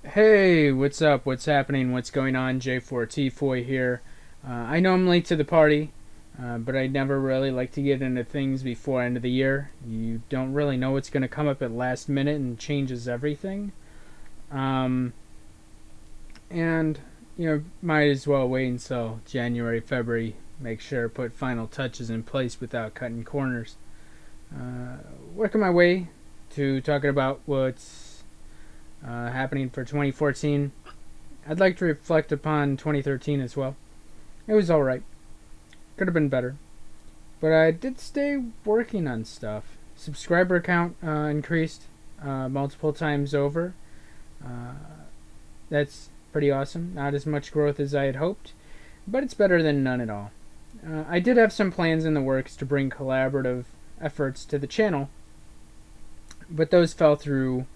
Hey, what's up? What's happening? What's going on? J4T4 here. I know I'm late to the party, but I never really like to get into things before end of the year. You don't really know what's going to come up at last minute and changes everything. Um, and might as well wait until January, February. Make sure to put final touches in place without cutting corners. Uh, Working my way to talking about what's happening for 2014. I'd like to reflect upon 2013 as well. It was alright. Could have been better. But I did stay working on stuff. Subscriber count increased multiple times over. Uh, that's pretty awesome. Not as much growth as I had hoped, but it's better than none at all. I did have some plans in the works to bring collaborative efforts to the channel, but those fell through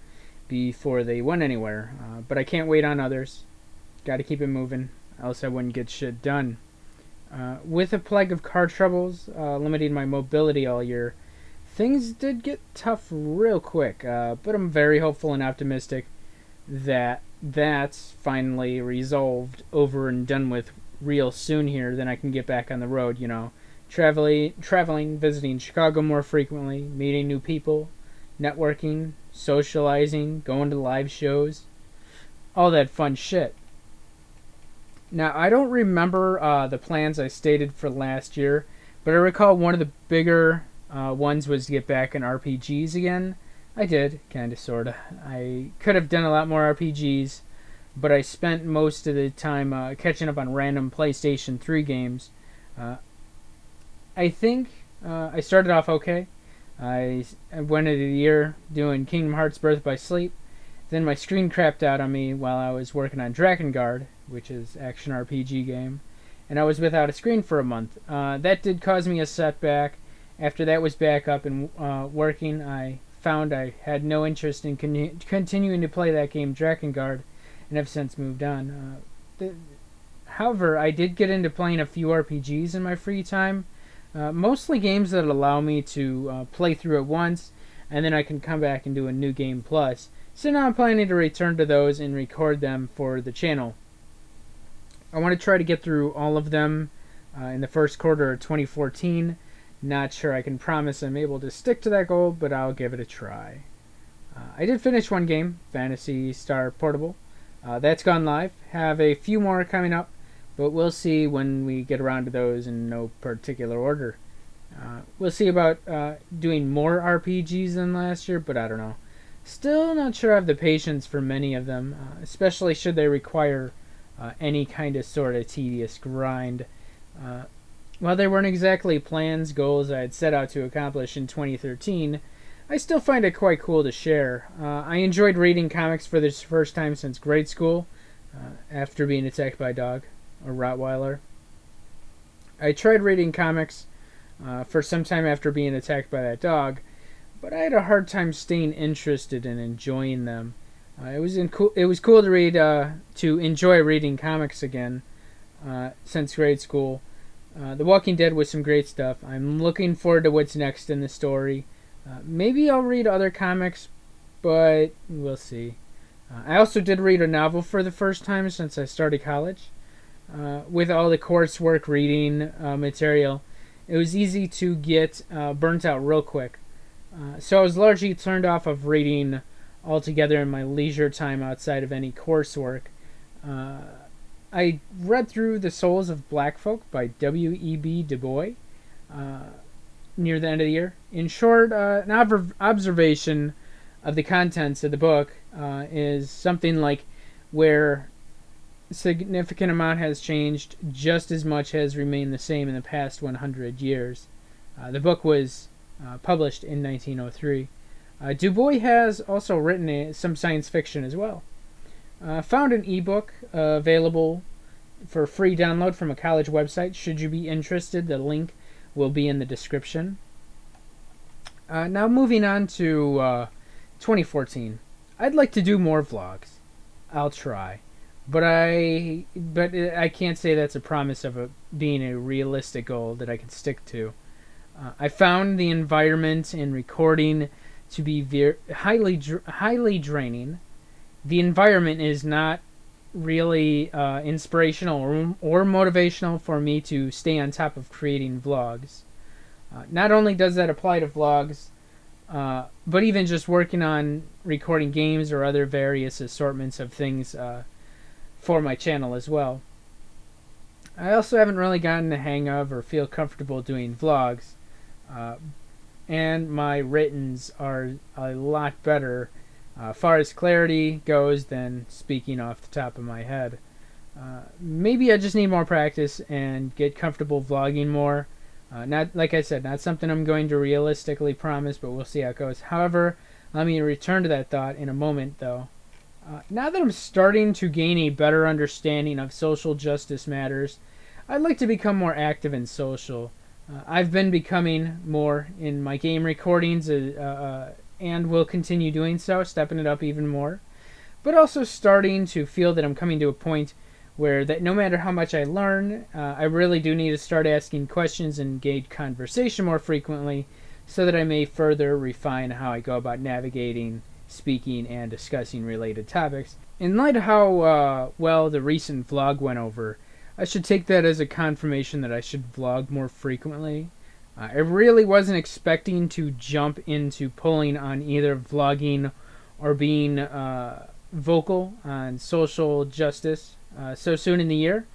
before they went anywhere. But I can't wait on others. Gotta keep it moving, else I wouldn't get shit done. With a plague of car troubles limiting my mobility all year, things did get tough real quick. But I'm very hopeful and optimistic that that's finally resolved, over and done with real soon here. Then I can get back on the road, traveling, visiting Chicago more frequently, meeting new people, networking, socializing, going to live shows, all that fun shit. Now, I don't remember the plans I stated for last year, but I recall one of the bigger ones was to get back in RPGs again. I did, kinda, sorta. I could have done a lot more RPGs, but I spent most of the time catching up on random PlayStation 3 games. Uh, I think I started off okay. I went into the year doing Kingdom Hearts Birth by Sleep. Then my screen crapped out on me while I was working on Drakengard, which is action RPG game, and I was without a screen for a month. That did cause me a setback. After that was back up and working, I found I had no interest in continuing to play that game, Drakengard, and have since moved on. However, I did get into playing a few RPGs in my free time, mostly games that allow me to play through at once, and then I can come back and do a new game plus. So now I'm planning to return to those and record them for the channel. I want to try to get through all of them in the first quarter of 2014. Not sure I can promise I'm able to stick to that goal, but I'll give it a try. I did finish one game, Phantasy Star Portable. That's gone live. Have a few more coming up, but we'll see when we get around to those in no particular order. We'll see about doing more RPGs than last year, but I don't know. Still not sure I have the patience for many of them, especially should they require any kind of sort of tedious grind. While they weren't exactly plans, goals I had set out to accomplish in 2013, I still find it quite cool to share. I enjoyed reading comics for the first time since grade school, after being attacked by a dog, a Rottweiler. I tried reading comics for some time after being attacked by that dog, but I had a hard time staying interested and enjoying them. It was cool to read to enjoy reading comics again since grade school. The Walking Dead was some great stuff. I'm looking forward to what's next in the story. Maybe I'll read other comics, but we'll see. I also did read a novel for the first time since I started college. With all the coursework reading material, it was easy to get burnt out real quick. So I was largely turned off of reading altogether in my leisure time outside of any coursework. I read through The Souls of Black Folk by W.E.B. Du Bois near the end of the year. In short, an observation of the contents of the book is something like where a significant amount has changed, just as much has remained the same in the past 100 years. The book was published in 1903. Du Bois has also written some science fiction as well. Found an ebook available for free download from a college website. Should you be interested, the link will be in the description. Now moving on to 2014. I'd like to do more vlogs. I'll try. But I can't say that's a promise of being a realistic goal that I can stick to. I found the environment in recording to be highly draining. the environment is not really inspirational or motivational for me to stay on top of creating vlogs. Not only does that apply to vlogs, but even just working on recording games or other various assortments of things for my channel as well. I also haven't really gotten the hang of or feel comfortable doing vlogs, and my writtens are a lot better far as clarity goes than speaking off the top of my head. Maybe I just need more practice and get comfortable vlogging more. Not, like I said, not something I'm going to realistically promise, but we'll see how it goes. However, let me return to that thought in a moment, though. Now that I'm starting to gain a better understanding of social justice matters, I'd like to become more active in social. I've been becoming more in my game recordings and will continue doing so, stepping it up even more. But also starting to feel that I'm coming to a point where that no matter how much I learn, I really do need to start asking questions and engage conversation more frequently so that I may further refine how I go about navigating, speaking, and discussing related topics. In light of how well the recent vlog went over, I should take that as a confirmation that I should vlog more frequently. I really wasn't expecting to jump into pulling on either vlogging or being vocal on social justice so soon in the year.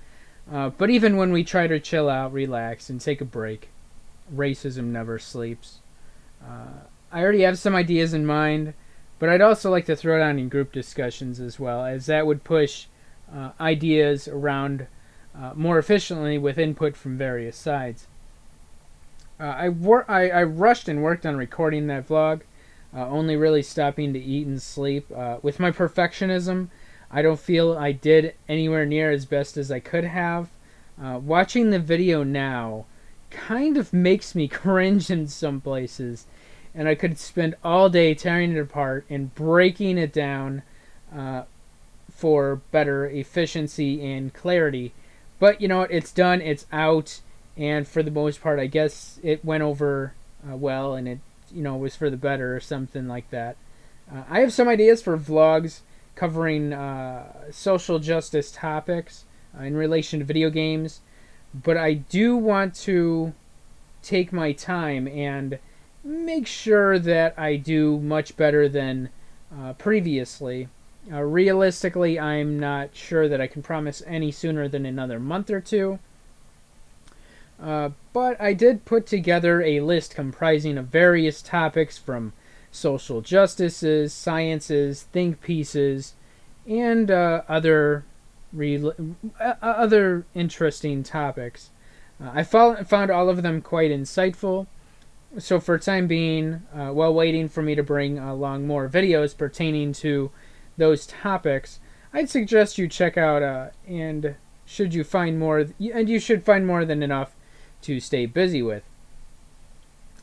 But even when we try to chill out, relax, and take a break, racism never sleeps. I already have some ideas in mind, but I'd also like to throw down in group discussions as well, as that would push ideas around more efficiently with input from various sides. I rushed and worked on recording that vlog, only really stopping to eat and sleep. With my perfectionism, I don't feel I did anywhere near as best as I could have. Watching the video now kind of makes me cringe in some places, and I could spend all day tearing it apart and breaking it down for better efficiency and clarity. But you know what? It's done. It's out. And for the most part, I guess it went over well, and it was for the better or something like that. I have some ideas for vlogs covering social justice topics in relation to video games, but I do want to take my time and make sure that I do much better than previously. Realistically, I'm not sure that I can promise any sooner than another month or two. But I did put together a list comprising of various topics from social justices, sciences, think pieces, and other interesting topics. I found all of them quite insightful. So for time being, while waiting for me to bring along more videos pertaining to those topics, I'd suggest you check out and should you find more, and you should find more than enough to stay busy with.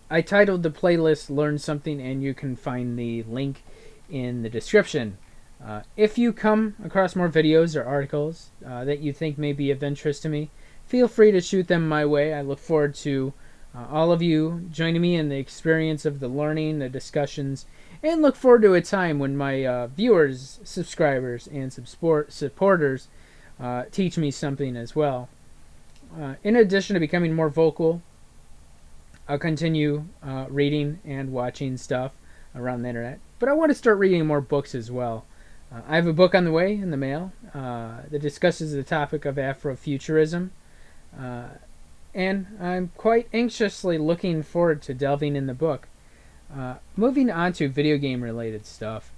I titled the playlist Learn Something, and you can find the link in the description. If you come across more videos or articles that you think may be of interest to me, feel free to shoot them my way. I look forward to all of you joining me in the experience of the learning, the discussions, and look forward to a time when my viewers, subscribers, and supporters teach me something as well. In addition to becoming more vocal, I'll continue reading and watching stuff around the internet, but I want to start reading more books as well. I have a book on the way in the mail that discusses the topic of Afrofuturism, and I'm quite anxiously looking forward to delving in the book. Moving on to video game related stuff,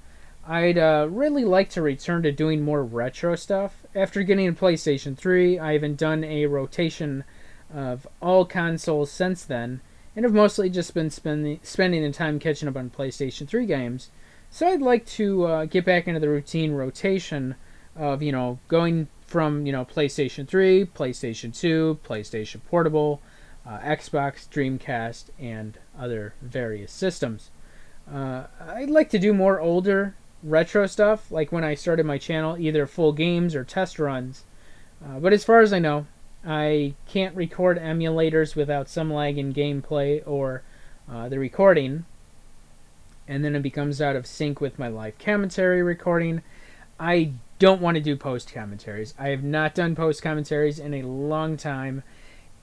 I'd really like to return to doing more retro stuff. After getting a PlayStation 3, I haven't done a rotation of all consoles since then, and have mostly just been spending the time catching up on PlayStation 3 games. So I'd like to get back into the routine rotation of, going from, PlayStation 3, PlayStation 2, PlayStation Portable, Xbox, Dreamcast, and other various systems. I'd like to do more older retro stuff, like when I started my channel, either full games or test runs. But as far as I know, I can't record emulators without some lag in gameplay or the recording, and then it becomes out of sync with my live commentary recording. I don't want to do post commentaries. I have not done post commentaries in a long time,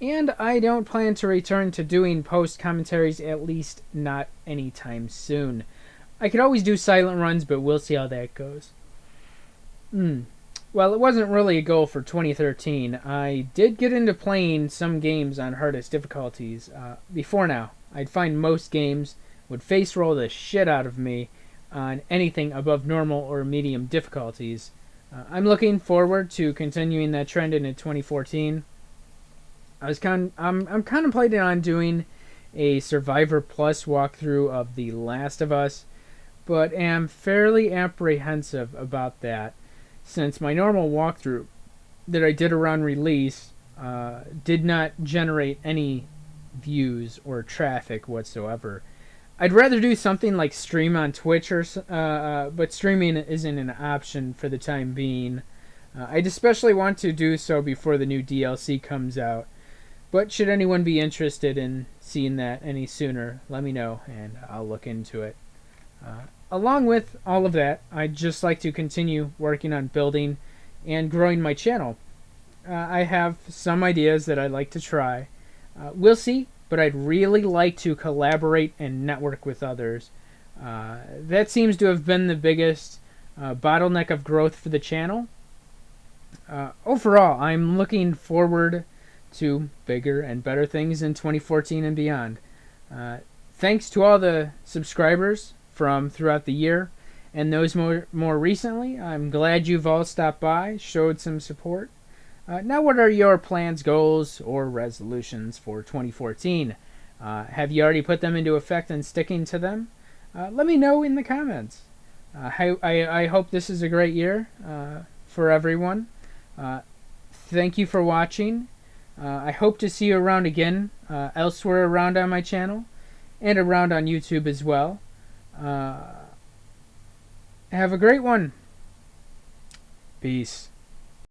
and I don't plan to return to doing post commentaries, at least not anytime soon. I could always do silent runs, but we'll see how that goes. Well, it wasn't really a goal for 2013. I did get into playing some games on hardest difficulties. Before now, I'd find most games would face roll the shit out of me on anything above normal or medium difficulties. I'm looking forward to continuing that trend into 2014. I'm contemplating on doing a Survivor Plus walkthrough of The Last of Us, but am fairly apprehensive about that, since my normal walkthrough that I did around release did not generate any views or traffic whatsoever. I'd rather do something like stream on Twitch, but streaming isn't an option for the time being. I'd especially want to do so before the new DLC comes out. But should anyone be interested in seeing that any sooner, let me know and I'll look into it. Along with all of that, I'd just like to continue working on building and growing my channel. I have some ideas that I'd like to try. We'll see, but I'd really like to collaborate and network with others. That seems to have been the biggest bottleneck of growth for the channel. Overall, I'm looking forward to bigger and better things in 2014 and beyond. Thanks to all the subscribers from throughout the year and those more recently. I'm glad you've all stopped by, showed some support. Now, what are your plans, goals, or resolutions for 2014? Have you already put them into effect and sticking to them? Let me know in the comments. I hope this is a great year for everyone. Thank you for watching. I hope to see you around again, elsewhere around on my channel, and around on YouTube as well. Have a great one. Peace.